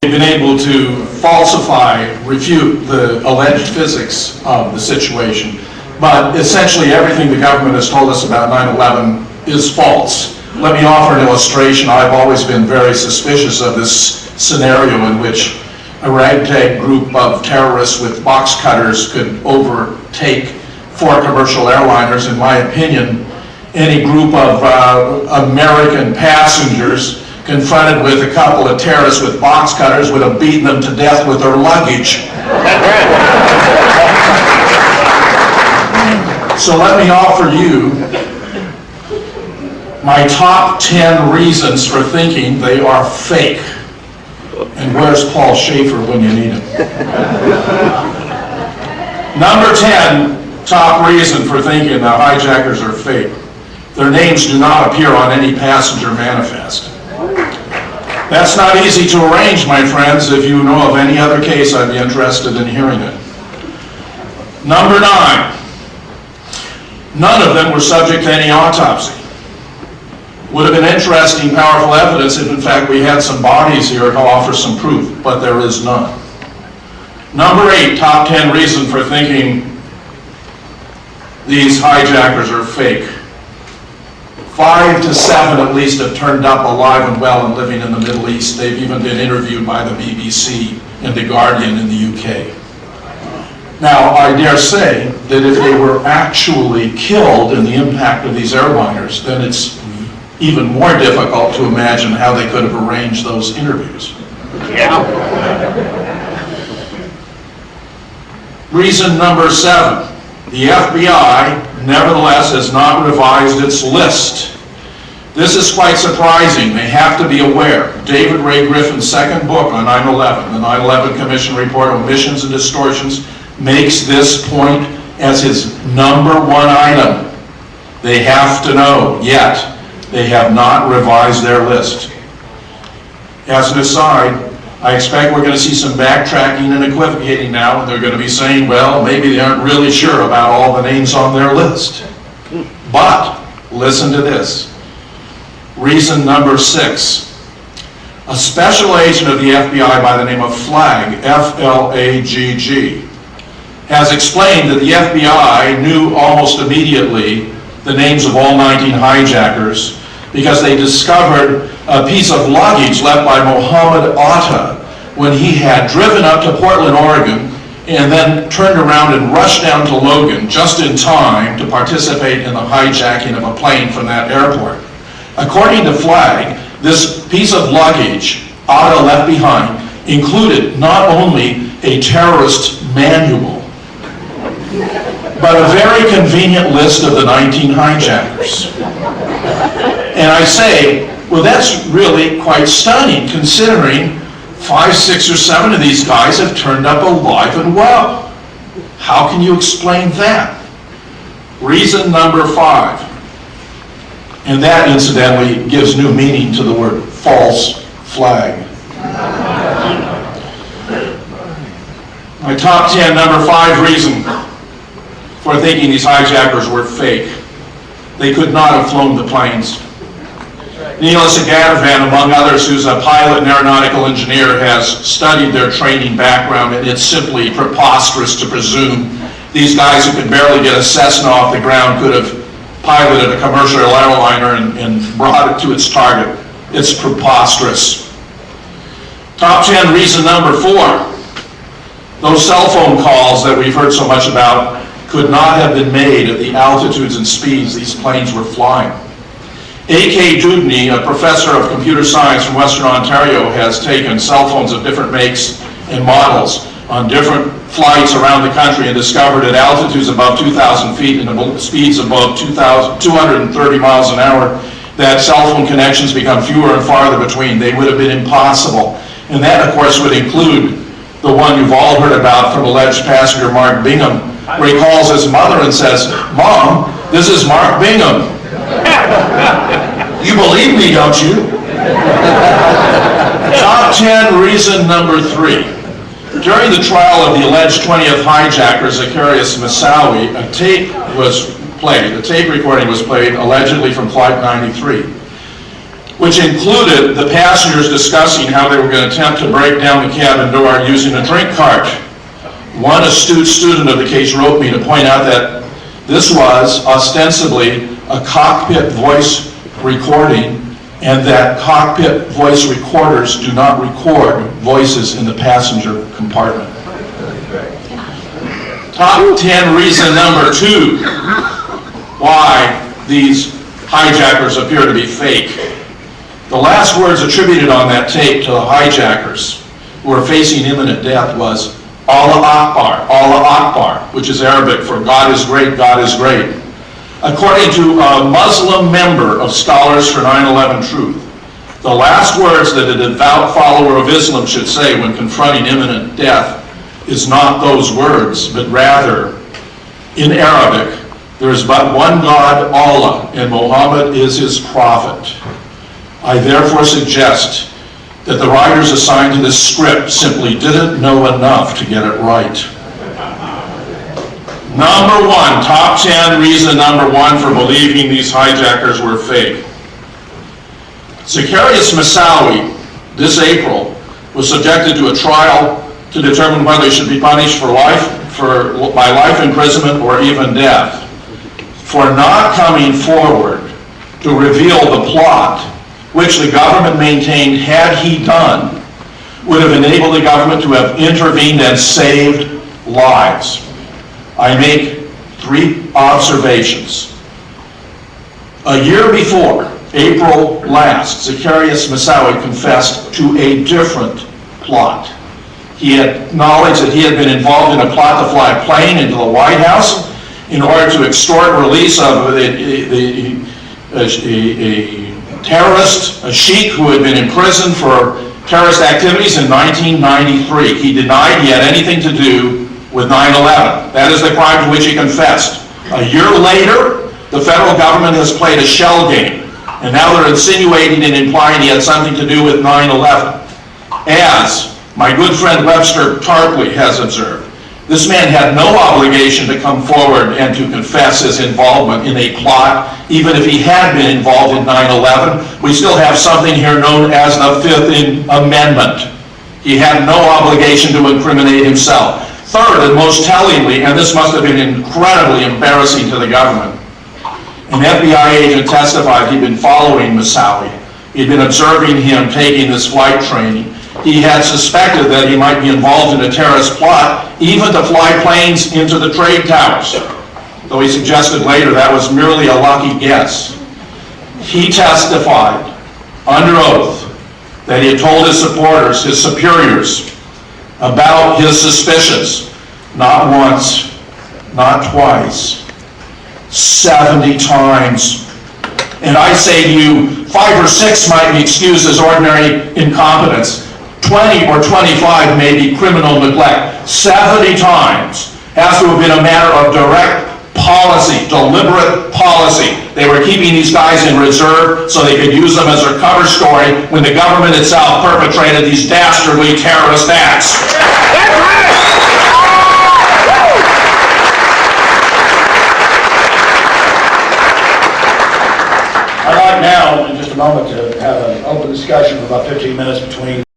They've been able to falsify, refute the alleged physics of the situation. But essentially everything the government has told us about 9/11 is false. Let me offer an illustration. I've always been very suspicious of this scenario in which a ragtag group of terrorists with box cutters could overtake 4 commercial airliners. In my opinion, any group of American passengers confronted with a couple of terrorists with box cutters would have beaten them to death with their luggage. So let me offer you my top 10 reasons for thinking they are fake. And where's Paul Schaefer when you need him? Number 10 top reason for thinking the hijackers are fake. Their names do not appear on any passenger manifest. That's not easy to arrange, my friends. If you know of any other case, I'd be interested in hearing it. Number 9. None of them were subject to any autopsy. Would have been interesting, powerful evidence if in fact we had some bodies here to offer some proof, but there is none. Number 8, top 10 reason for thinking these hijackers are fake. 5 to 7 at least have turned up alive and well and living in the Middle East. They've even been interviewed by the BBC and The Guardian in the UK. Now, I dare say that if they were actually killed in the impact of these airliners, then it's even more difficult to imagine how they could have arranged those interviews. Yeah. Reason number 7. The FBI, nevertheless, has not revised its list. This is quite surprising. They have to be aware. David Ray Griffin's second book on 9/11, the 9/11 Commission Report, Omissions and Distortions, makes this point as his number 1 item. They have to know, yet they have not revised their list. As an aside, I expect we're going to see some backtracking and equivocating now, and they're going to be saying, well, maybe they aren't really sure about all the names on their list. But, listen to this. Reason number 6. A special agent of the FBI by the name of Flagg, F-L-A-G-G, has explained that the FBI knew almost immediately the names of all 19 hijackers because they discovered a piece of luggage left by Mohammed Atta when he had driven up to Portland, Oregon, and then turned around and rushed down to Logan just in time to participate in the hijacking of a plane from that airport. According to Flagg, this piece of luggage Atta left behind included not only a terrorist manual, but a very convenient list of the 19 hijackers. And I say, well, that's really quite stunning, considering 5, 6, or 7 of these guys have turned up alive and well. How can you explain that? Reason number 5. And that, incidentally, gives new meaning to the word false flag. My top 10, number 5 reason for thinking these hijackers were fake. They could not have flown the planes. Neelas Agadavan, among others, who's a pilot and aeronautical engineer, has studied their training background, and it's simply preposterous to presume these guys who could barely get a Cessna off the ground could have piloted a commercial airliner and brought it to its target. It's preposterous. Top 10 reason number 4. Those cell phone calls that we've heard so much about could not have been made at the altitudes and speeds these planes were flying. A.K. Dudney, a professor of computer science from Western Ontario, has taken cell phones of different makes and models on different flights around the country and discovered at altitudes above 2,000 feet and speeds above 230 miles an hour that cell phone connections become fewer and farther between. They would have been impossible. And that, of course, would include the one you've all heard about from alleged passenger Mark Bingham, where he calls his mother and says, "Mom, this is Mark Bingham. You believe me, don't you?" Top 10 reason number 3. During the trial of the alleged 20th hijacker, Zacarias Moussaoui, a tape was played. A tape recording was played, allegedly from Flight 93. which included the passengers discussing how they were going to attempt to break down the cabin door using a drink cart. One astute student of the case wrote me to point out that this was ostensibly a cockpit voice recording, and that cockpit voice recorders do not record voices in the passenger compartment. Top 10 reason number 2 why these hijackers appear to be fake. The last words attributed on that tape to the hijackers who were facing imminent death was Allah Akbar, which is Arabic for God is great, God is great. According to a Muslim member of Scholars for 9/11 Truth, the last words that a devout follower of Islam should say when confronting imminent death is not those words, but rather, in Arabic, there is but one God, Allah, and Muhammad is his prophet. I therefore suggest that the writers assigned to this script simply didn't know enough to get it right. Number 1, top 10 reason number 1 for believing these hijackers were fake. Zacharias Moussaoui, this April, was subjected to a trial to determine whether he should be punished by life imprisonment or even death for not coming forward to reveal the plot, which the government maintained, had he done, would have enabled the government to have intervened and saved lives. I make 3 observations. A year before, April last, Zacharias Moussaoui confessed to a different plot. He had acknowledged that he had been involved in a plot to fly a plane into the White House in order to extort release of a terrorist, a sheik who had been imprisoned for terrorist activities in 1993. He denied he had anything to do with 9/11. That is the crime to which he confessed. A year later, the federal government has played a shell game, and now they're insinuating and implying he had something to do with 9/11. As my good friend Webster Tarpley has observed, this man had no obligation to come forward and to confess his involvement in a plot. Even if he had been involved in 9/11, we still have something here known as the Fifth Amendment. He had no obligation to incriminate himself. Third, and most tellingly, and this must have been incredibly embarrassing to the government, an FBI agent testified he'd been following Moussaoui. He'd been observing him taking this flight training. He had suspected that he might be involved in a terrorist plot, even to fly planes into the trade towers, though he suggested later that was merely a lucky guess. He testified under oath that he had told his supporters, his superiors, about his suspicions, not once, not twice, 70 times. And I say to you, 5 or 6 might be excused as ordinary incompetence. 20 or 25 may be criminal neglect. 70 times has to have been a matter of direct policy, deliberate policy. They were keeping these guys in reserve so they could use them as their cover story when the government itself perpetrated these dastardly terrorist acts. I'd like now, in just a moment, to have an open discussion for about 15 minutes between